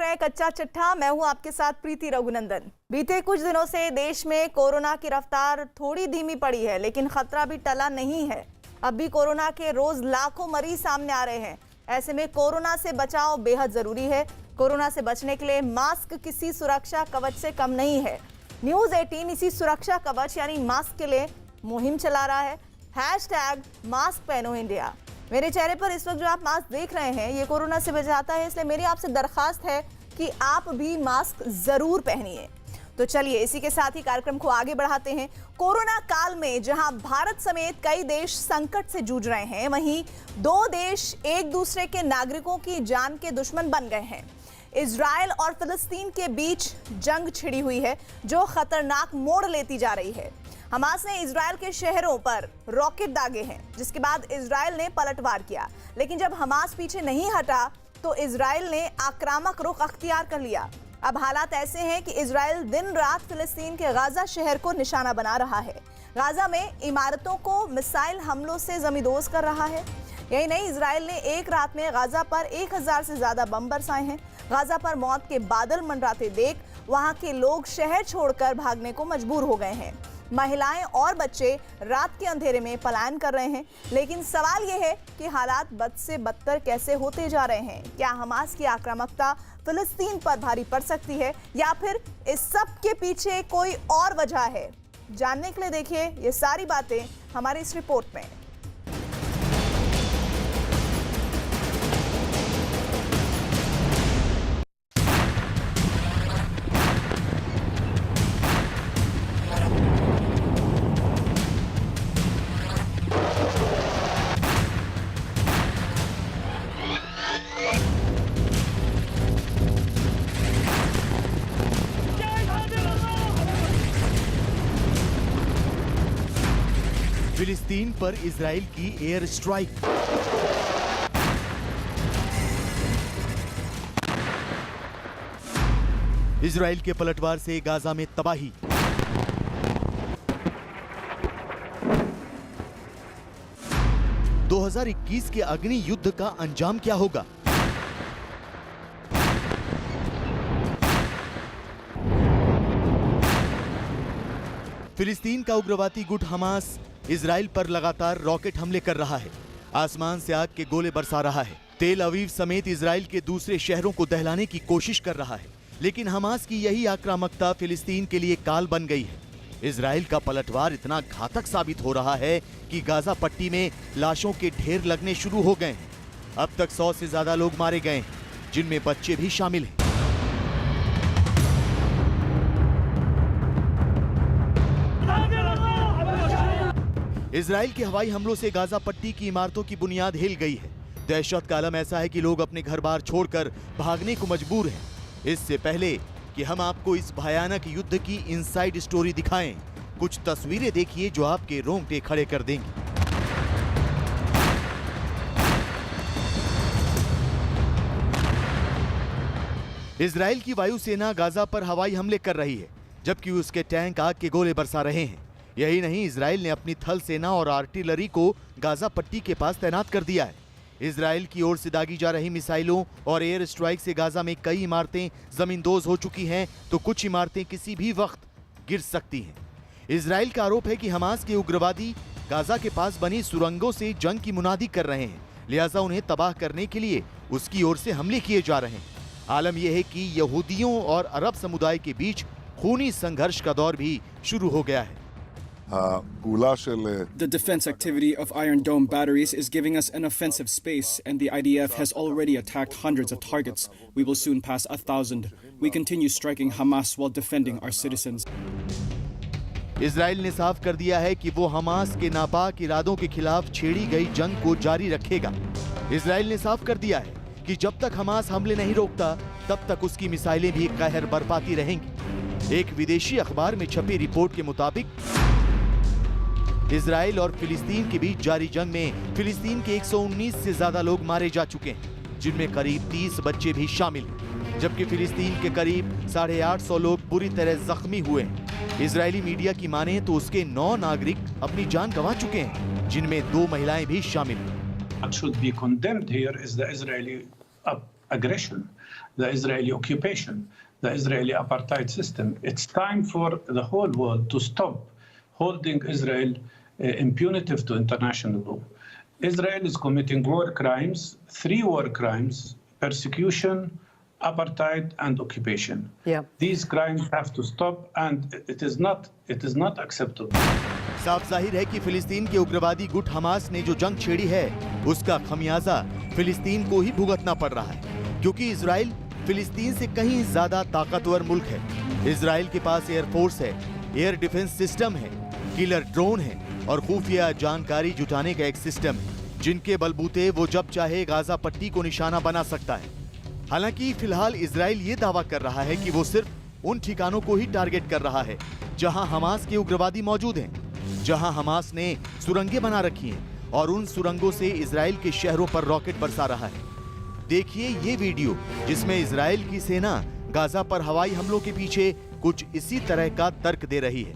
हैं कच्चा चिट्ठा। मैं हूं आपके साथ प्रीति रघुनंदन। बीते कुछ दिनों से देश में कोरोना की रफ्तार थोड़ी धीमी पड़ी है, लेकिन खतरा भी टला नहीं है। अब भी कोरोना के रोज लाखों मरीज सामने आ रहे हैं। ऐसे में कोरोना से बचाव बेहद जरूरी है। कोरोना से बचने के लिए मास्क किसी सुरक्षा कवच से कम नहीं है। न्यूज 18 इसी सुरक्षा कवच यानी मास्क के लिए मुहिम चला रहा है। #मास्क पहनो इंडिया। मेरे चेहरे पर इस वक्त जो आप मास्क देख रहे हैं ये कोरोना से बचाता है, इसलिए मेरी आपसे दरखास्त है कि आप भी मास्क जरूर पहनिए। तो चलिए इसी के साथ ही कार्यक्रम को आगे बढ़ाते हैं। कोरोना काल में जहां भारत समेत कई देश संकट से जूझ रहे हैं, वहीं दो देश एक दूसरे के नागरिकों की जान के दुश्मन बन गए हैं। इजराइल और फिलिस्तीन के बीच जंग छिड़ी हुई है जो खतरनाक मोड़ लेती जा रही है। हमास ने इजराइल के शहरों पर रॉकेट दागे हैं, जिसके बाद इजराइल ने पलटवार किया। लेकिन जब हमास पीछे नहीं हटा तो इजराइल ने आक्रामक रुख अख्तियार कर लिया। अब हालात ऐसे हैं कि इजराइल दिन रात फिलिस्तीन के गाजा शहर को निशाना बना रहा है। गाजा में इमारतों को मिसाइल हमलों से जमींदोज कर रहा है। यही नहीं, इजराइल ने एक रात में गाजा पर 1000 से ज्यादा बम बरसाए हैं। गाजा पर मौत के बादल मंडराते देख वहां के लोग शहर छोड़कर भागने को मजबूर हो गए हैं। महिलाएं और बच्चे रात के अंधेरे में पलायन कर रहे हैं। लेकिन सवाल यह है कि हालात बद से बदतर कैसे होते जा रहे हैं। क्या हमास की आक्रामकता फिलिस्तीन पर भारी पड़ सकती है या फिर इस सब के पीछे कोई और वजह है? जानने के लिए देखिए ये सारी बातें हमारी इस रिपोर्ट में। फिलिस्तीन पर इजराइल की एयर स्ट्राइक। इजराइल के पलटवार से गाजा में तबाही। (2021) के अग्नि युद्ध का अंजाम क्या होगा? फिलिस्तीन का उग्रवादी गुट हमास इजराइल पर लगातार रॉकेट हमले कर रहा है। आसमान से आग के गोले बरसा रहा है। तेल अवीव समेत इजराइल के दूसरे शहरों को दहलाने की कोशिश कर रहा है। लेकिन हमास की यही आक्रामकता फिलिस्तीन के लिए काल बन गई है। इजराइल का पलटवार इतना घातक साबित हो रहा है कि गाजा पट्टी में लाशों के ढेर लगने शुरू हो गए हैं। अब तक 100 से ज्यादा लोग मारे गए हैं, जिनमें बच्चे भी शामिल हैं। इजराइल के हवाई हमलों से गाजा पट्टी की इमारतों की बुनियाद हिल गई है। दहशत का आलम ऐसा है कि लोग अपने घर बार छोड़कर भागने को मजबूर हैं। इससे पहले कि हम आपको इस भयानक युद्ध की इनसाइड स्टोरी दिखाएं, कुछ तस्वीरें देखिए जो आपके रोंगटे खड़े कर देंगी। इजराइल की वायुसेना गाजा पर हवाई हमले कर रही है, जबकि उसके टैंक आग के गोले बरसा रहे हैं। यही नहीं, इजराइल ने अपनी थल सेना और आर्टिलरी को गाजा पट्टी के पास तैनात कर दिया है। इजराइल की ओर से दागी जा रही मिसाइलों और एयर स्ट्राइक से गाजा में कई इमारतें जमींदोज हो चुकी हैं, तो कुछ इमारतें किसी भी वक्त गिर सकती हैं। इजराइल का आरोप है कि हमास के उग्रवादी गाजा के पास बनी सुरंगों से जंग की मुनादी कर रहे हैं, लिहाजा उन्हें तबाह करने के लिए उसकी ओर से हमले किए जा रहे हैं। आलम यह है कि यहूदियों और अरब समुदाय के बीच खूनी संघर्ष का दौर भी शुरू हो गया है। The defense activity of Iron Dome batteries is giving us an offensive space, and the IDF has already attacked hundreds of targets. We will soon pass 1,000. We continue striking Hamas while defending our citizens. Israel ने साफ कर दिया है कि वो Hamas के नापाक इरादों के खिलाफ छेड़ी गई जंग को जारी रखेगा। इजराइल ने साफ कर दिया है कि जब तक हमास हमले नहीं रोकता, तब तक उसकी मिसाइलें भी कहर बरपाती रहेंगी। एक विदेशी अखबार में छपी रिपोर्ट के मुताबिक इजराइल और फिलिस्तीन के बीच जारी जंग में फिलिस्तीन के 119 से ज्यादा लोग मारे जा चुके हैं, जिनमें करीब 30 बच्चे भी शामिल हैं, जबकि फिलिस्तीन के करीब 850 लोग बुरी तरह जख्मी हुए हैं। इजरायली मीडिया की माने तो उसके 9 नागरिक अपनी जान गंवा चुके हैं, जिनमें 2 महिलाएं भी शामिल हैं। What should be condemned here is the Israeli aggression, the Israeli occupation, the Israeli apartheid system. It's time for the whole world to stop holding Israel impunitive to international law. Israel is committing war crimes, 3 war crimes: persecution, apartheid, and occupation. Yeah. These crimes have to stop, and it is not acceptable. साफ जाहिर है कि फिलिस्तीन के उग्रवादी गुट Hamas ने जो जंग छेड़ी है उसका खमियाजा फिलिस्तीन को ही भुगतना पड़ रहा है, क्योंकि इजराइल फिलिस्तीन से कहीं ज्यादा ताकतवर मुल्क है। इजराइल के पास एयरफोर्स है, एयर डिफेंस सिस्टम है, किलर ड्रोन है और खुफिया जानकारी जुटाने का एक सिस्टम है, जिनके बलबूते वो जब चाहे गाजा पट्टी को निशाना बना सकता है। हालांकि फिलहाल इजराइल ये दावा कर रहा है कि वो सिर्फ उन ठिकानों को ही टारगेट कर रहा है जहां हमास के उग्रवादी मौजूद हैं, जहां हमास ने सुरंगें बना रखी हैं और उन सुरंगों से इजराइल के शहरों पर रॉकेट बरसा रहा है। देखिए ये वीडियो जिसमें इजराइल की सेना गाजा पर हवाई हमलों के पीछे कुछ इसी तरह का तर्क दे रही है।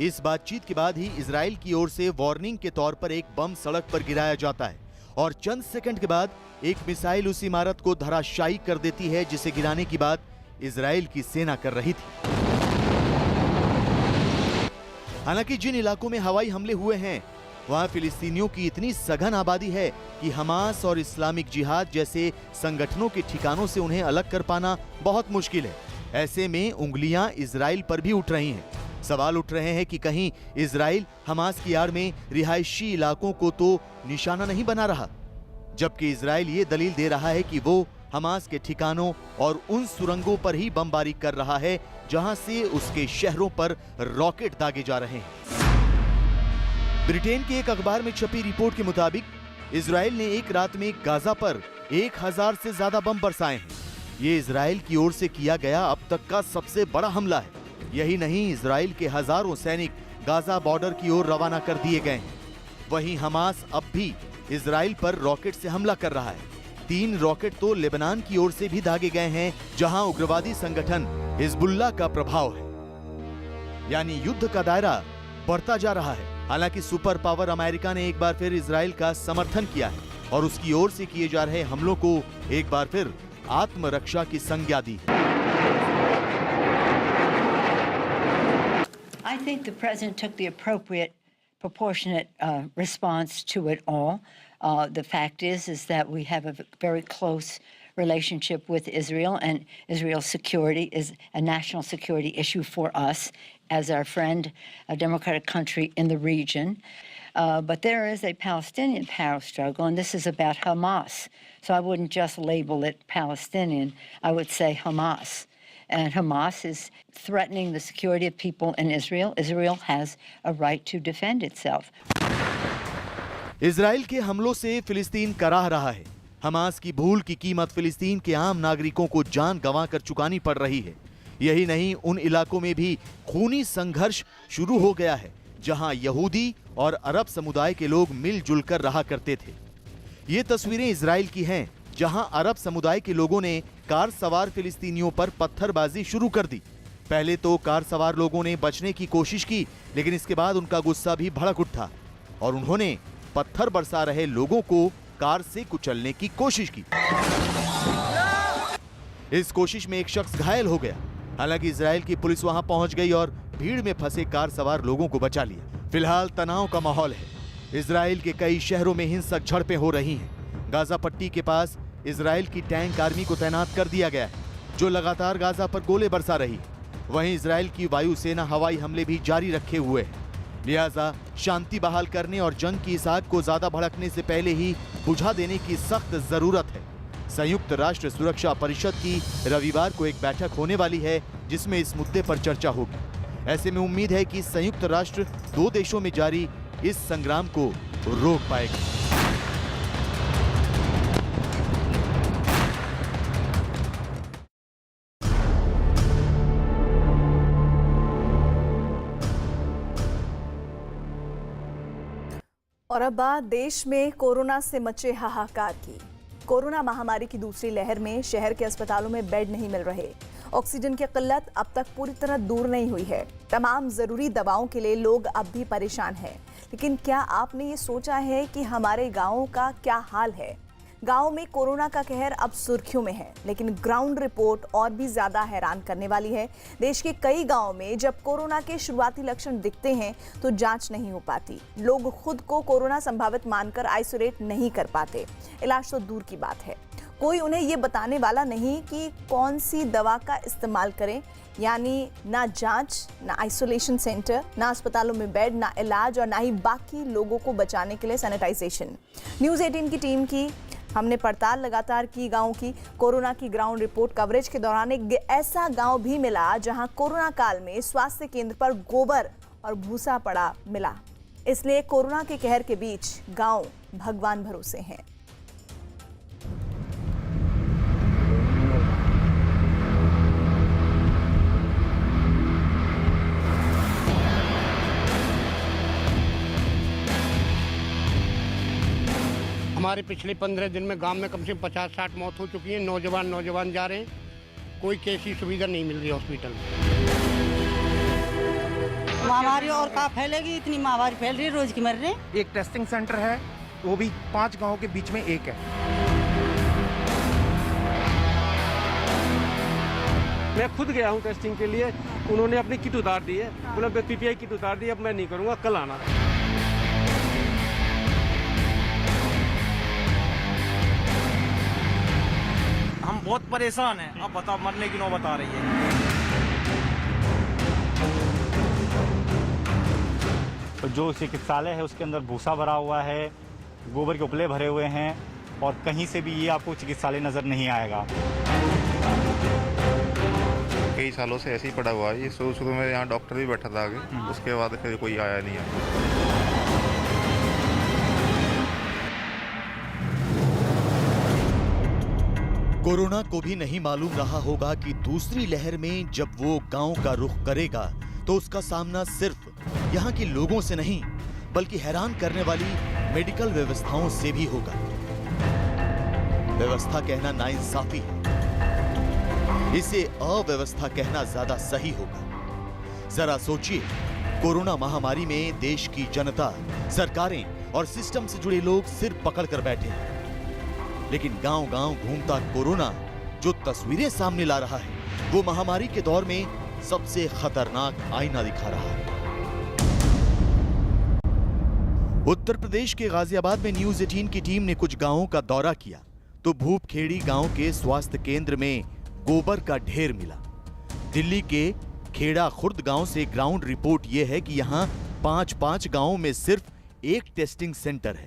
इस बातचीत के बाद ही इजराइल की ओर से वार्निंग के तौर पर एक बम सड़क पर गिराया जाता है और चंद सेकंड के बाद एक मिसाइल उस इमारत को धराशायी कर देती है जिसे गिराने की बात इजराइल की सेना कर रही थी। हालांकि जिन इलाकों में हवाई हमले हुए हैं वहां फिलिस्तीनियों की इतनी सघन आबादी है कि हमास और इस्लामिक जिहाद जैसे संगठनों के ठिकानों से उन्हें अलग कर पाना बहुत मुश्किल है। ऐसे में उंगलियां इजराइल पर भी उठ रही हैं। सवाल उठ रहे हैं कि कहीं इजराइल हमास की आड़ में रिहायशी इलाकों को तो निशाना नहीं बना रहा, जबकि इजराइल ये दलील दे रहा है कि वो हमास के ठिकानों और उन सुरंगों पर ही बमबारी कर रहा है जहां से उसके शहरों पर रॉकेट दागे जा रहे हैं। ब्रिटेन के एक अखबार में छपी रिपोर्ट के मुताबिक इजराइल ने एक रात में गाजा पर 1000 से ज्यादा बम बरसाए हैं। ये इजराइल की ओर से किया गया अब तक का सबसे बड़ा हमला है। यही नहीं, इजराइल के हजारों सैनिक गाजा बॉर्डर की ओर रवाना कर दिए गए हैं। वहीं हमास अब भी इजराइल पर रॉकेट से हमला कर रहा है। 3 रॉकेट तो लेबनान की ओर से भी दागे गए हैं जहां उग्रवादी संगठन हिजबुल्लाह का प्रभाव है। यानी युद्ध का दायरा बढ़ता जा रहा है। हालांकि सुपर पावर अमेरिका ने एक बार फिर इजराइल का समर्थन किया है और उसकी ओर से किए जा रहे हमलों को एक बार फिर आत्मरक्षा की संज्ञा दी। I think the president took the appropriate, proportionate response to it all. The fact is that we have a very close relationship with Israel, and Israel's security is a national security issue for us as our friend, a democratic country in the region. But there is a Palestinian power struggle, and this is about Hamas. So I wouldn't just label it Palestinian. I would say Hamas. And Hamas is threatening the security of people in Israel. Israel has a right to defend itself. Israel के हमलों से फिलिस्तीन कराह रहा है। Hamas की भूल की कीमत फिलिस्तीन के आम नागरिकों को जान गंवाकर चुकानी पड़ रही है। यही नहीं, उन इलाकों में भी खूनी संघर्ष शुरू हो गया है जहां यहूदी और अरब समुदाय के लोग मिलजुल कर रहा करते थे। ये तस्वीरें इजराइल की हैं जहां अरब समुदाय के लोगों ने कार सवार फिलिस्तीनियों पर पत्थरबाजी शुरू कर दी। पहले तो कार सवार लोगों ने बचने की कोशिश की, लेकिन इसके बाद उनका गुस्सा भी भड़क उठा और उन्होंने पत्थर बरसा रहे लोगों को कार से कुचलने की कोशिश की। इस कोशिश में एक शख्स घायल हो गया। हालांकि इजराइल की पुलिस वहां पहुंच गई और भीड़ में फंसे कार सवार लोगों को बचा लिया। फिलहाल तनाव का माहौल है। इजराइल के कई शहरों में हिंसक झड़पें हो रही हैं। गाजा पट्टी के पास इजराइल की टैंक आर्मी को तैनात कर दिया गया है, जो लगातार गाजा पर गोले बरसा रही है। वहीं इजराइल की वायुसेना हवाई हमले भी जारी रखे हुए है। लिहाजा शांति बहाल करने और जंग की इस आग को ज्यादा भड़कने से पहले ही बुझा देने की सख्त जरूरत है। संयुक्त राष्ट्र सुरक्षा परिषद की रविवार को एक बैठक होने वाली है जिसमें इस मुद्दे पर चर्चा होगी। ऐसे में उम्मीद है कि संयुक्त राष्ट्र 2 देशों में जारी इस संग्राम को रोक पाएगा। और अब बात देश में कोरोना से मचे हाहाकार की। कोरोना महामारी की दूसरी लहर में शहर के अस्पतालों में बेड नहीं मिल रहे। ऑक्सीजन की किल्लत अब तक पूरी तरह दूर नहीं हुई है। तमाम जरूरी दवाओं के लिए लोग अब भी परेशान हैं। लेकिन क्या आपने ये सोचा है कि हमारे गांवों का क्या हाल है? गांव में कोरोना का कहर अब सुर्खियों में है, लेकिन ग्राउंड रिपोर्ट और भी ज्यादा हैरान करने वाली है। देश के कई गांवों में जब कोरोना के शुरुआती लक्षण दिखते हैं तो जांच नहीं हो पाती। लोग खुद को कोरोना संभावित मानकर आइसोलेट नहीं कर पाते। इलाज तो दूर की बात है, कोई उन्हें ये बताने वाला नहीं कि कौन सी दवा का इस्तेमाल करें। यानी ना जांच, ना आइसोलेशन सेंटर, ना अस्पतालों में बेड, ना इलाज और ना ही बाकी लोगों को बचाने के लिए सैनिटाइजेशन। न्यूज़ 18 की टीम की हमने पड़ताल लगातार की गांव की। कोरोना की ग्राउंड रिपोर्ट कवरेज के दौरान एक ऐसा गांव भी मिला जहां कोरोना काल में स्वास्थ्य केंद्र पर गोबर और भूसा पड़ा मिला। इसलिए कोरोना के कहर के बीच गांव भगवान भरोसे हैं। हमारे पिछले 15 दिन में गांव में कम से कम 50-60 मौत हो चुकी है। नौजवान जा रहे हैं, कोई कैसी सुविधा नहीं मिल रही हॉस्पिटल में। महामारी और कहाँ फैलेगी? इतनी महामारी फैल रही है, रोज की मर रहे हैं। एक टेस्टिंग सेंटर है, वो भी 5 गांवों के बीच में एक है। मैं खुद गया हूँ टेस्टिंग के लिए, उन्होंने अपनी किट उतार दी है, बोला पीपीआई किट उतार दी, अब मैं नहीं करूँगा, कल आना। हम बहुत परेशान हैं। अब बताओ, मरने की नौबत आ रही है। तो जो चिकित्सालय है उसके अंदर भूसा भरा हुआ है, गोबर के उपले भरे हुए हैं और कहीं से भी ये आपको चिकित्सालय नजर नहीं आएगा। कई सालों से ऐसे ही पड़ा हुआ है। ये शुरू में यहाँ डॉक्टर भी बैठा था आगे, उसके बाद फिर कोई आया नहीं है। कोरोना को भी नहीं मालूम रहा होगा कि दूसरी लहर में जब वो गांव का रुख करेगा तो उसका सामना सिर्फ यहाँ के लोगों से नहीं बल्कि हैरान करने वाली मेडिकल व्यवस्थाओं से भी होगा। व्यवस्था कहना नाइंसाफी है, इसे अव्यवस्था कहना ज्यादा सही होगा। जरा सोचिए, कोरोना महामारी में देश की जनता, सरकारें और सिस्टम से जुड़े लोग सिर पकड़कर बैठे हैं, लेकिन गांव-गांव घूमता कोरोना जो तस्वीरें सामने ला रहा है वो महामारी के दौर में सबसे खतरनाक आईना दिखा रहा है। उत्तर प्रदेश के गाजियाबाद में न्यूज़ 18 की टीम ने कुछ गांवों का दौरा किया तो भूपखेड़ी गांव के स्वास्थ्य केंद्र में गोबर का ढेर मिला। दिल्ली के खेड़ा खुर्द गांव से ग्राउंड रिपोर्ट यह है कि यहां 5 गांवों में सिर्फ एक टेस्टिंग सेंटर है।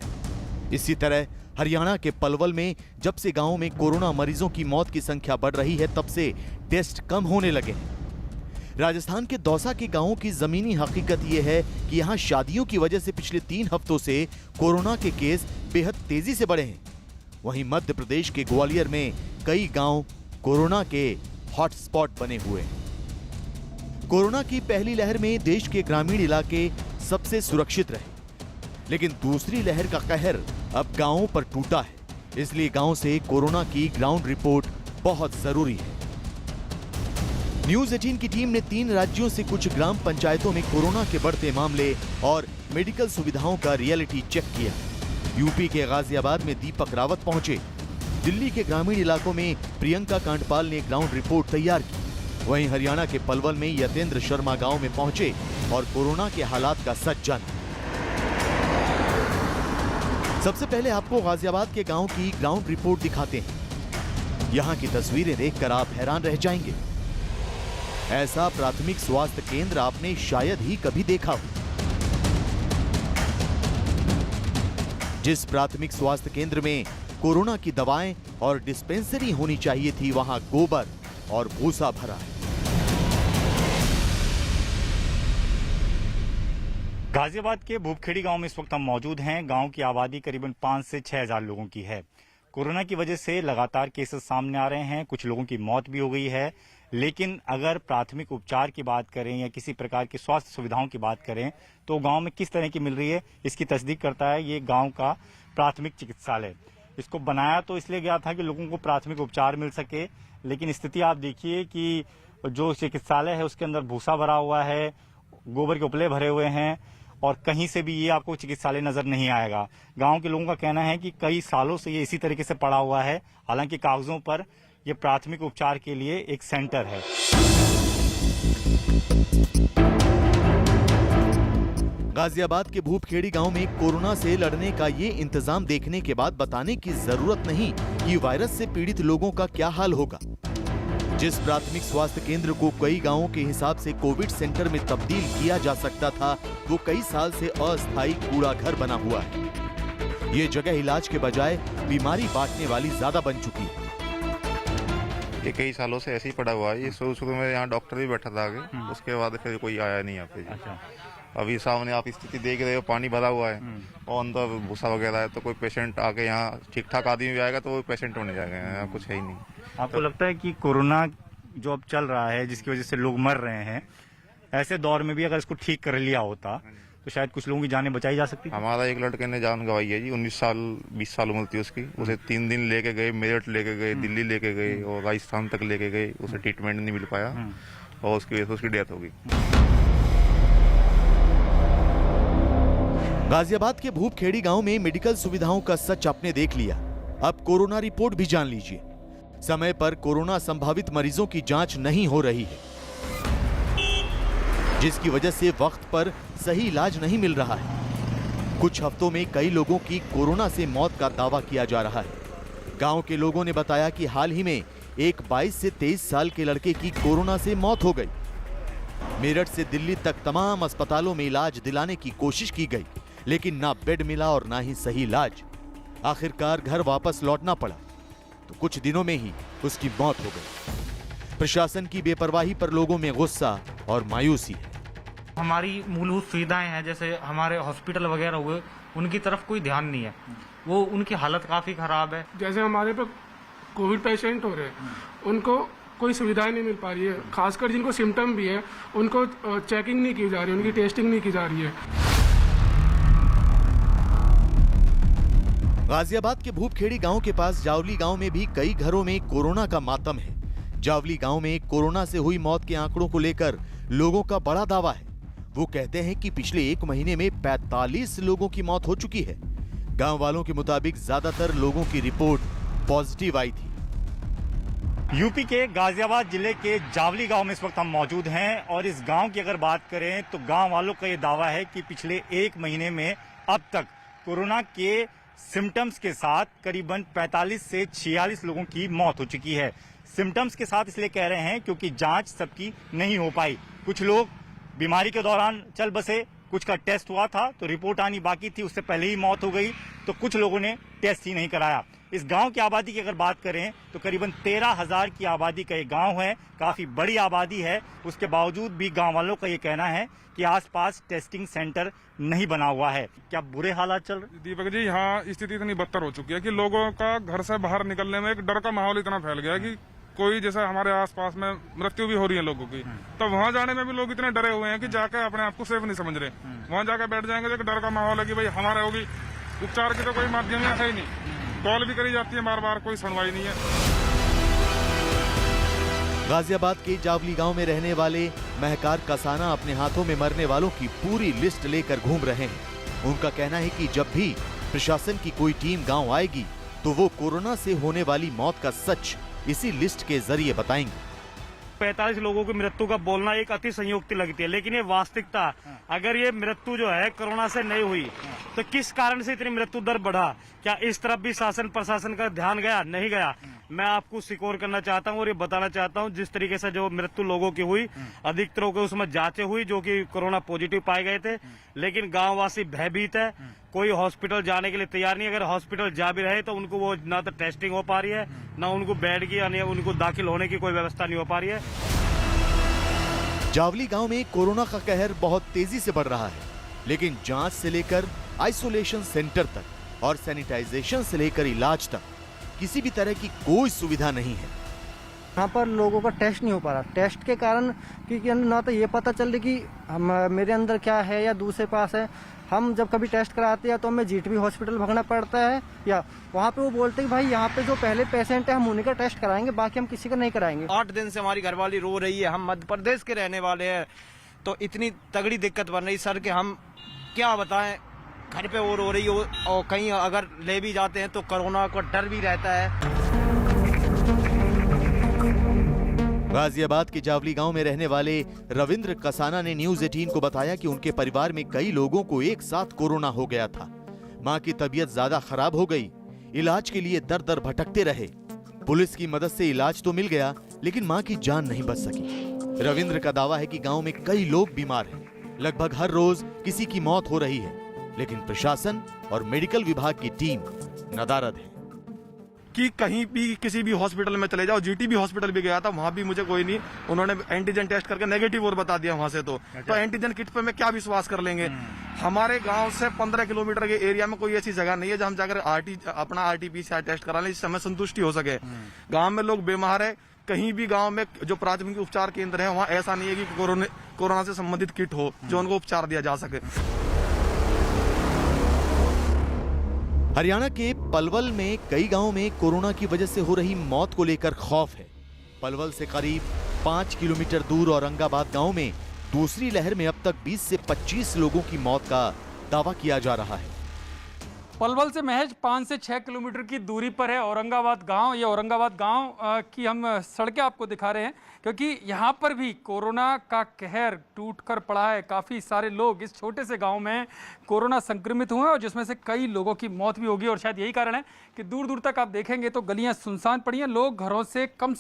इसी तरह हरियाणा के पलवल में जब से गांव में कोरोना मरीजों की मौत की संख्या बढ़ रही है तब से टेस्ट कम होने लगे हैं। राजस्थान के दौसा के गांवों की जमीनी हकीकत यह है कि यहां शादियों की वजह से पिछले 3 हफ्तों से कोरोना के केस बेहद तेजी से बढ़े हैं। वहीं मध्य प्रदेश के ग्वालियर में कई गांव कोरोना के हॉटस्पॉट बने हुए हैं। कोरोना की पहली लहर में देश के ग्रामीण इलाके सबसे सुरक्षित रहे, लेकिन दूसरी लहर का कहर अब गांवों पर टूटा है। इसलिए गांव से कोरोना की ग्राउंड रिपोर्ट बहुत जरूरी है। न्यूज़ 18 की टीम ने 3 राज्यों से कुछ ग्राम पंचायतों में कोरोना के बढ़ते मामले और मेडिकल सुविधाओं का रियलिटी चेक किया। यूपी के गाजियाबाद में दीपक रावत पहुंचे। दिल्ली के ग्रामीण इलाकों में प्रियंका कांडपाल ने ग्राउंड रिपोर्ट तैयार की। वहीं हरियाणा के पलवल में यतेंद्र शर्मा गांव में पहुंचे और कोरोना के हालात का सच जाना। सबसे पहले आपको गाजियाबाद के गांव की ग्राउंड रिपोर्ट दिखाते हैं। यहां की तस्वीरें देखकर आप हैरान रह जाएंगे। ऐसा प्राथमिक स्वास्थ्य केंद्र आपने शायद ही कभी देखा हो। जिस प्राथमिक स्वास्थ्य केंद्र में कोरोना की दवाएं और डिस्पेंसरी होनी चाहिए थी, वहां गोबर और भूसा भरा है। गाजियाबाद के भूपखेड़ी गांव में इस वक्त हम मौजूद हैं। गांव की आबादी करीबन 5 से 6 हजार लोगों की है। कोरोना की वजह से लगातार केसेस सामने आ रहे हैं, कुछ लोगों की मौत भी हो गई है। लेकिन अगर प्राथमिक उपचार की बात करें या किसी प्रकार की स्वास्थ्य सुविधाओं की बात करें तो गांव में किस तरह की मिल रही है, इसकी तस्दीक करता है ये गांव का प्राथमिक चिकित्सालय। इसको बनाया तो इसलिए गया था कि लोगों को प्राथमिक उपचार मिल सके, लेकिन स्थिति आप देखिए कि जो चिकित्सालय है उसके अंदर भूसा भरा हुआ है, गोबर के उपले भरे हुए हैं और कहीं से भी ये आपको चिकित्सालय नजर नहीं आएगा। गांव के लोगों का कहना है कि कई सालों से ये इसी तरीके से पड़ा हुआ है, हालांकि कागजों पर ये प्राथमिक उपचार के लिए एक सेंटर है। गाजियाबाद के भूपखेड़ी गांव में कोरोना से लड़ने का ये इंतजाम देखने के बाद बताने की जरूरत नहीं कि वायरस से पीड़ित लोगों का क्या हाल होगा। जिस प्राथमिक स्वास्थ्य केंद्र को कई गांवों के हिसाब से कोविड सेंटर में तब्दील किया जा सकता था, वो कई साल से अस्थायी कूड़ा घर बना हुआ है। ये जगह इलाज के बजाय बीमारी बांटने वाली ज्यादा बन चुकी है। ये कई सालों से ऐसे ही पड़ा हुआ है। ये शुरू में यहाँ डॉक्टर भी बैठा था आगे, उसके बाद फिर कोई आया नहीं यहाँ पे। अच्छा। अभी सामने आप स्थिति देख रहे हो, पानी भरा हुआ है और अंदर भूसा वगैरह है, तो कोई पेशेंट आके यहाँ ठीक ठाक आदमी भी आएगा तो वो पेशेंट होने जाएगा, यहाँ कुछ है ही नहीं। आपको लगता है कि कोरोना जो अब चल रहा है जिसकी वजह से लोग मर रहे हैं, ऐसे दौर में भी अगर इसको ठीक कर लिया होता तो शायद कुछ लोगों की जानें बचाई जा सकती? हमारा एक लड़के ने जान गंवाई है जी, 19 साल उम्र थी उसकी। उसे 3 दिन लेके गए, मेरठ लेके गए, दिल्ली लेके गए और राजस्थान तक लेके गए, उसे ट्रीटमेंट नहीं मिल पाया और उसकी वजह से उसकी डेथ हो गई। गाजियाबाद के भूपखेड़ी गांव में मेडिकल सुविधाओं का सच आपने देख लिया, अब कोरोना रिपोर्ट भी जान लीजिए। समय पर कोरोना संभावित मरीजों की जांच नहीं हो रही है, जिसकी वजह से वक्त पर सही इलाज नहीं मिल रहा है। कुछ हफ्तों में कई लोगों की कोरोना से मौत का दावा किया जा रहा है। गांव के लोगों ने बताया कि हाल ही में एक 22 से 23 साल के लड़के की कोरोना से मौत हो गई। मेरठ से दिल्ली तक तमाम अस्पतालों में इलाज दिलाने की कोशिश की गई, लेकिन ना बेड मिला और ना ही सही इलाज। आखिरकार घर वापस लौटना पड़ा तो कुछ दिनों में ही उसकी मौत हो गई। प्रशासन की बेपरवाही पर लोगों में गुस्सा और मायूसी है। हमारी मूलभूत सुविधाएं हैं, जैसे हमारे हॉस्पिटल वगैरह हुए, उनकी तरफ कोई ध्यान नहीं है। वो उनकी हालत काफी खराब है। जैसे हमारे पे कोविड पेशेंट हो रहे हैं, उनको कोई सुविधाएं नहीं मिल पा रही है। खासकर जिनको सिम्टम भी है उनको चेकिंग नहीं की जा रही, उनकी टेस्टिंग नहीं की जा रही है। गाजियाबाद के भूपखेड़ी गांव के पास जावली गांव में भी कई घरों में कोरोना का मातम है। जावली गांव में कोरोना से हुई मौत के आंकड़ों को लेकर लोगों का बड़ा दावा है। वो कहते हैं कि पिछले 1 महीने में 45 लोगों की मौत हो चुकी है। गांव वालों के मुताबिक ज्यादातर लोगों की रिपोर्ट पॉजिटिव आई थी। यूपी के गाजियाबाद जिले के जावली गांव में इस वक्त हम मौजूद हैं और इस गांव की अगर बात करें तो गांव वालों का ये दावा है कि पिछले 1 महीने में अब तक कोरोना के सिम्टम्स के साथ करीबन 45 से 46 लोगों की मौत हो चुकी है। सिम्टम्स के साथ इसलिए कह रहे हैं क्योंकि जांच सबकी नहीं हो पाई। कुछ लोग बीमारी के दौरान चल बसे, कुछ का टेस्ट हुआ था तो रिपोर्ट आनी बाकी थी, उससे पहले ही मौत हो गई, तो कुछ लोगों ने टेस्ट ही नहीं कराया। इस गांव की आबादी की अगर बात करें तो करीबन 13,000 की आबादी का ये गांव है, काफी बड़ी आबादी है। उसके बावजूद भी गांव वालों का ये कहना है कि आसपास टेस्टिंग सेंटर नहीं बना हुआ है। क्या बुरे हालात चल रहे? दीपक जी, यहाँ स्थिति इतनी बदतर हो चुकी है कि लोगों का घर से बाहर निकलने में एक डर का माहौल इतना फैल गया है कि कोई जैसे हमारे आसपास में मृत्यु भी हो रही है लोगों की, तो वहाँ जाने में भी लोग इतने डरे हुए हैं कि जाके अपने आप को सेफ नहीं समझ रहे। वहाँ जाके बैठ जाएंगे तो एक डर का माहौल है कि भाई हमारे होगी। उपचार की तो कोई माध्यम है ही नहीं, कॉल भी करी जाती है बार बार, कोई सुनवाई नहीं है। गाजियाबाद के जावली गांव में रहने वाले महकार कसाना अपने हाथों में मरने वालों की पूरी लिस्ट लेकर घूम रहे हैं। उनका कहना है कि जब भी प्रशासन की कोई टीम गांव आएगी तो वो कोरोना से होने वाली मौत का सच इसी लिस्ट के जरिए बताएंगे। 45 लोगों की मृत्यु का बोलना एक अति संयुक्ति लगती है, लेकिन ये वास्तविकता, अगर ये मृत्यु जो है कोरोना से नहीं हुई तो किस कारण से इतनी मृत्यु दर बढ़ा? क्या इस तरफ भी शासन प्रशासन का ध्यान गया? नहीं गया। मैं आपको सिकोर करना चाहता हूँ और ये बताना चाहता हूँ, जिस तरीके से जो मृत्यु लोगों की हुई, अधिकतरों को उसमें जांचें हुई जो कि कोरोना पॉजिटिव पाए गए थे, लेकिन गांववासी भयभीत है, कोई हॉस्पिटल जाने के लिए तैयार नहीं। अगर हॉस्पिटल जा भी रहे तो उनको वो ना तो टेस्टिंग हो पा रही है, ना उनको बेड की यानी उनको दाखिल होने की कोई व्यवस्था नहीं हो पा रही है। जावली गांव में कोरोना का कहर बहुत तेजी से बढ़ रहा है, लेकिन जांच से लेकर आइसोलेशन सेंटर तक और सैनिटाइजेशन से लेकर इलाज तक किसी भी तरह की कोई सुविधा नहीं है। यहाँ पर लोगों का टेस्ट नहीं हो पा रहा, टेस्ट के कारण क्योंकि ना तो ये पता चल रही कि मेरे अंदर क्या है या दूसरे पास है। हम जब कभी टेस्ट कराते हैं तो हमें जीटीबी हॉस्पिटल भागना पड़ता है, या वहाँ पे वो बोलते हैं कि भाई यहाँ पे जो पहले पेशेंट है हम उन्हीं का टेस्ट कराएंगे, बाकी हम किसी का नहीं कराएंगे। 8 दिन से हमारी घरवाली रो रही है, हम मध्य प्रदेश के रहने वाले हैं, तो इतनी तगड़ी दिक्कत बन रही सर कि हम क्या बताएं। घर पे वो रो रही हो और कहीं अगर ले भी जाते हैं तो कोरोना का डर भी रहता है। गाजियाबाद के जावली गांव में रहने वाले रविंद्र कसाना ने न्यूज 18 को बताया कि उनके परिवार में कई लोगों को एक साथ कोरोना हो गया था। मां की तबीयत ज्यादा खराब हो गई, इलाज के लिए दर दर भटकते रहे। पुलिस की मदद से इलाज तो मिल गया, लेकिन मां की जान नहीं बच सकी। रविंद्र का दावा है कि गांव में कई लोग बीमार हैं, लगभग हर रोज किसी की मौत हो रही है, लेकिन प्रशासन और मेडिकल विभाग की टीम नदारद है कि कहीं भी किसी भी हॉस्पिटल में चले जाओ। जीटीबी हॉस्पिटल भी गया था, वहां भी मुझे कोई नहीं, उन्होंने एंटीजन टेस्ट करके नेगेटिव और बता दिया वहां से। तो एंटीजन किट पे मैं क्या विश्वास कर लेंगे। हमारे गांव से 15 किलोमीटर के एरिया में कोई ऐसी जगह नहीं है जहां हम जाकर अपना RT-PCR टेस्ट करा लें, जिससे हमें संतुष्टि हो सके। गाँव में लोग बीमार है, कहीं भी गांव में जो प्राथमिक उपचार केंद्र है वहाँ ऐसा नहीं है कि कोरोना से संबंधित किट हो जो उनको उपचार दिया जा सके। हरियाणा के पलवल में कई गांवों में कोरोना की वजह से हो रही मौत को लेकर खौफ है। पलवल से करीब 5 किलोमीटर दूर औरंगाबाद गांव में दूसरी लहर में अब तक 20 से 25 लोगों की मौत का दावा किया जा रहा है। पलवल से महज 5 से 6 किलोमीटर की दूरी पर है औरंगाबाद गांव। ये औरंगाबाद गांव की हम सड़कें आपको दिखा रहे हैं, क्योंकि यहाँ पर भी कोरोना का कहर टूट कर पड़ा है। काफ़ी सारे लोग इस छोटे से गांव में कोरोना संक्रमित हुए हैं, और जिसमें से कई लोगों की मौत भी होगी। और शायद यही कारण है कि दूर दूर तक आप देखेंगे तो गलियाँ सुनसान पड़ी हैं, लोग घरों से कम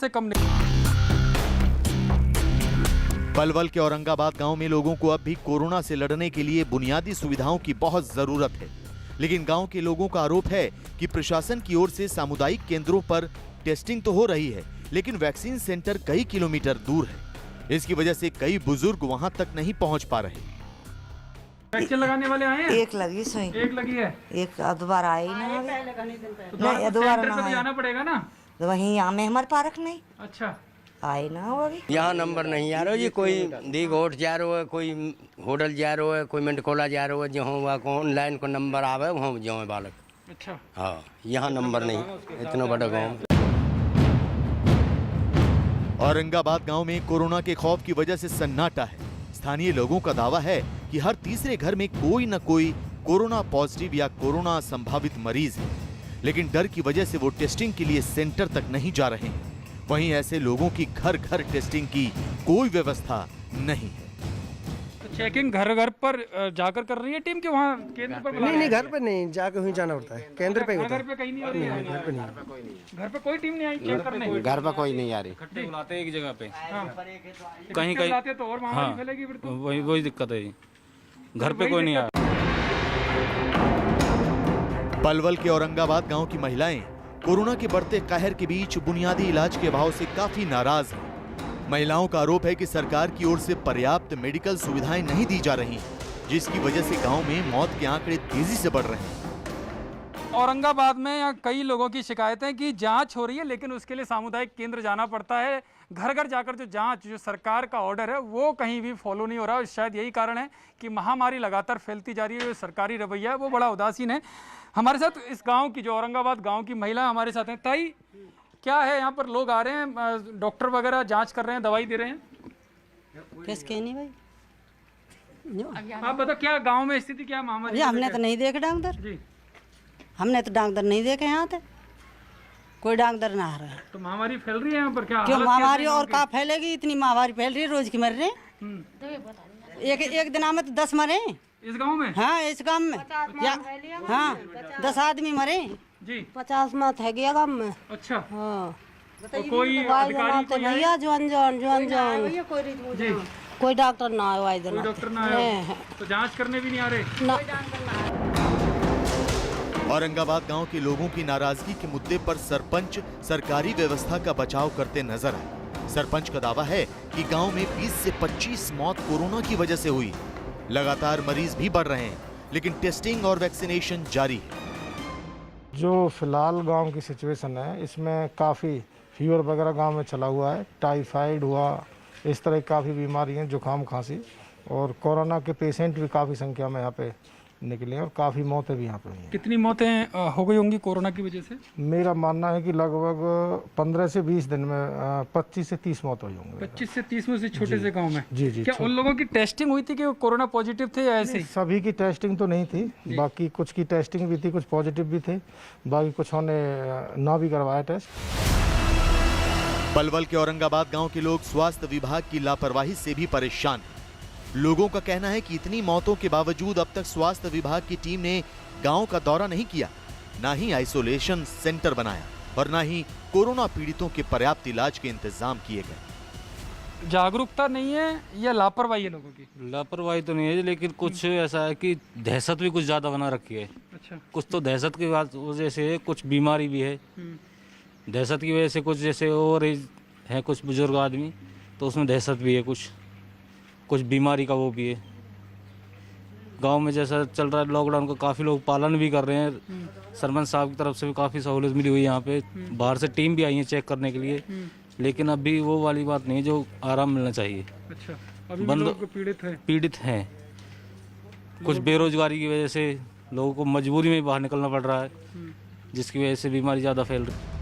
पलवल के औरंगाबाद गांव में लोगों को अब भी कोरोना से लड़ने के लिए बुनियादी सुविधाओं की बहुत जरूरत है, लेकिन गांव के लोगों का आरोप है कि प्रशासन की ओर से सामुदायिक केंद्रों पर टेस्टिंग तो हो रही है, लेकिन वैक्सीन सेंटर कई किलोमीटर दूर है। इसकी वजह से कई बुजुर्ग वहां तक नहीं पहुंच पा रहे। वैक्सीन लगाने वाले आए हैं? एक लगी सोई, एक लगी है, एक दोबारा आई ना, नहीं दोबारा ना जाना पड़ेगा ना, तो वहीं यहाँ में हमारे पार्क नहीं। अच्छा आए ना अभी यहाँ नंबर नहीं आ रहा जी, कोई दी घोट जा रहा है, कोई होटल जा रहा है, कोई मंडकोला जा रहा है, जो ऑनलाइन को नंबर आवे वहाँ जो है बालक। अच्छा हाँ, यहाँ नंबर नहीं, इतना बड़ा गाँव। औरंगाबाद गांव में कोरोना के खौफ की वजह से सन्नाटा है। स्थानीय लोगों का दावा है कि हर तीसरे घर में कोई न कोई कोरोना पॉजिटिव या कोरोना संभावित मरीज है, लेकिन डर की वजह से वो टेस्टिंग के लिए सेंटर तक नहीं जा रहे हैं। वहीं ऐसे लोगों की घर घर टेस्टिंग की कोई व्यवस्था नहीं है। तो चेकिंग घर घर पर जाकर कर रही है टीम के वहाँ केंद्र पर? नहीं, घर पे नहीं, जाकर ही जाना पड़ता है, केंद्र पे होता है। घर पे कहीं नहीं हो रही है? घर पे नहीं, घर पे कोई टीम नहीं आई चेक करने? घर पे कोई नहीं आ रही, इकट्ठे बुलाते एक जगह पे, कहीं बुलाते तो और महामारी फैलेगी फिर तो। वही दिक्कत है, घर पे कोई नहीं आया। पलवल के औरंगाबाद गांव की महिलाएं कोरोना के बढ़ते कहर के बीच बुनियादी इलाज के अभाव से काफी नाराज हैं। महिलाओं का आरोप है कि सरकार की ओर से पर्याप्त मेडिकल सुविधाएं नहीं दी जा रही, जिसकी वजह से गांव में मौत के आंकड़े तेजी से बढ़ रहे हैं। औरंगाबाद में यहाँ कई लोगों की शिकायतें कि जांच हो रही है, लेकिन उसके लिए सामुदायिक केंद्र जाना पड़ता है। घर घर जाकर जो जांच, जो सरकार का ऑर्डर है, वो कहीं भी फॉलो नहीं हो रहा है। शायद यही कारण है कि महामारी लगातार फैलती जा रही है। जो सरकारी रवैया है वो बड़ा उदासीन है। हमारे साथ इस गांव की, जो औरंगाबाद गांव की महिला हमारे साथ हैं। ताई, क्या है यहाँ पर लोग आ रहे हैं, डॉक्टर वगैरह जांच कर रहे हैं, दवाई दे रहे हैं? नहीं भाई, आप बताओ क्या गांव में स्थिति, क्या महामारी? हमने तो नहीं देखे डॉक्टर जी, हमने तो डॉक्टर नहीं देखे यहाँ थे, कोई डॉक्टर ना आ रहा है। तो महामारी फैल रही है यहाँ पर? क्या क्यों महामारी और कहाँ फैलेगी? इतनी महामारी फैल रही है, रोज की मर रहे हैं। एक दिन में तो 10 मरे इस गांव में। हाँ, इस गांव में हाँ 10 आदमी मरे जी। 50 मौत है गया गांव में। अच्छा हाँ, तो कोई अधिकारी भैया जवान जी, कोई डॉक्टर ना आया, कोई डॉक्टर ना आया, तो जांच करने भी नहीं आ रहे ना। औरंगाबाद गांव के लोगों की नाराजगी के मुद्दे पर सरपंच सरकारी व्यवस्था का बचाव करते नजर आए। सरपंच का दावा है कि गांव में 20 से 25 मौत कोरोना की वजह से हुई। लगातार मरीज भी बढ़ रहे हैं, लेकिन टेस्टिंग और वैक्सीनेशन जारी है। जो फिलहाल गांव की सिचुएशन है, इसमें काफ़ी फीवर वगैरह गांव में चला हुआ है, टाइफाइड हुआ, इस तरह की काफ़ी बीमारी हैं, जुकाम खांसी, और कोरोना के पेशेंट भी काफ़ी संख्या में यहाँ पे निकले हैं और काफ़ी मौतें भी यहाँ पे हुई हैं। कितनी मौतें हो गई होंगी कोरोना की वजह से? मेरा मानना है कि लगभग 15 से 20 दिन में 25 से 30 मौत हुई होंगी। 25 से 30 में से छोटे से गांव में? जी जी। क्या उन लोगों की टेस्टिंग हुई थी कि वो कोरोना पॉजिटिव थे या ऐसे ही? सभी की टेस्टिंग तो नहीं थी, बाकी कुछ की टेस्टिंग भी थी, कुछ पॉजिटिव भी थे, बाकी कुछ ने ना भी करवाया टेस्ट। पलवल के औरंगाबाद गांव के लोग स्वास्थ्य विभाग की लापरवाही से भी परेशान हैं। लोगों का कहना है कि इतनी मौतों के बावजूद अब तक स्वास्थ्य विभाग की टीम ने गांव का दौरा नहीं किया, ना ही आइसोलेशन सेंटर बनाया और ना ही कोरोना पीड़ितों के पर्याप्त इलाज के इंतजाम किए गए। जागरूकता नहीं है या लापरवाही है लोगों की? लापरवाही तो नहीं है, लेकिन कुछ ऐसा है कि दहशत भी कुछ ज़्यादा बना रखी है। अच्छा। कुछ तो दहशत की वजह से, कुछ बीमारी भी है दहशत की वजह से, कुछ जैसे और है कुछ बुजुर्ग आदमी, तो उसमें दहशत भी है, कुछ बीमारी का वो भी है। गांव में जैसा चल रहा है लॉकडाउन का, काफ़ी लोग पालन भी कर रहे हैं। सरपंच साहब की तरफ से भी काफ़ी सहूलियत मिली हुई है। यहाँ पे बाहर से टीम भी आई है चेक करने के लिए, लेकिन अभी वो वाली बात नहीं है जो आराम मिलना चाहिए। अच्छा, अभी भी लोग पीड़ित हैं। कुछ बेरोजगारी की वजह से लोगों को मजबूरी में बाहर निकलना पड़ रहा है, जिसकी वजह से बीमारी ज़्यादा फैल रही है।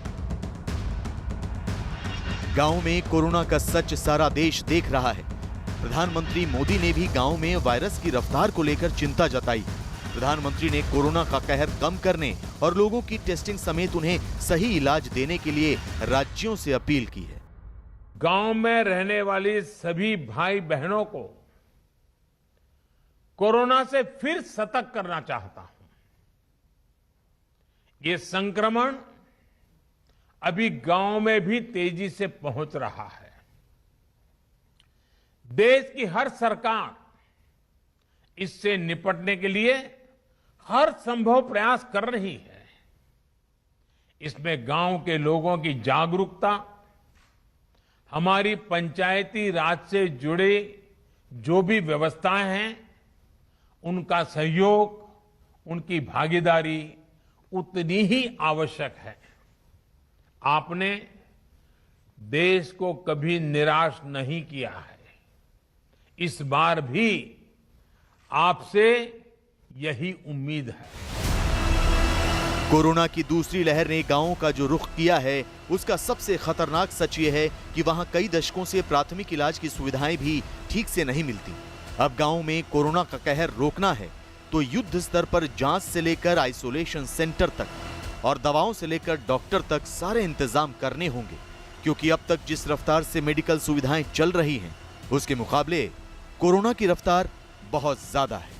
गांव में कोरोना का सच सारा देश देख रहा है। प्रधानमंत्री मोदी ने भी गांव में वायरस की रफ्तार को लेकर चिंता जताई। प्रधानमंत्री ने कोरोना का कहर कम करने और लोगों की टेस्टिंग समेत उन्हें सही इलाज देने के लिए राज्यों से अपील की है। गांव में रहने वाली सभी भाई बहनों को कोरोना से फिर सतर्क करना चाहता हूं। ये संक्रमण अभी गांव में भी तेजी से पहुंच रहा है। देश की हर सरकार इससे निपटने के लिए हर संभव प्रयास कर रही है। इसमें गांव के लोगों की जागरूकता, हमारी पंचायती राज से जुड़े जो भी व्यवस्थाएं हैं, उनका सहयोग, उनकी भागीदारी उतनी ही आवश्यक है। आपने देश को कभी निराश नहीं किया है। इस बार भी आपसे यही उम्मीद है। कोरोना की दूसरी लहर ने गांवों का जो रुख किया है, उसका सबसे खतरनाक सच ये है कि वहां कई दशकों से प्राथमिक इलाज की सुविधाएं भी ठीक से नहीं मिलती। अब गांव में कोरोना का कहर रोकना है तो युद्ध स्तर पर जांच से लेकर आइसोलेशन सेंटर तक और दवाओं से लेकर डॉक्टर तक सारे इंतजाम करने होंगे, क्योंकि अब तक जिस रफ्तार से मेडिकल सुविधाएं चल रही हैं, उसके मुकाबले कोरोना की रफ्तार बहुत ज्यादा है।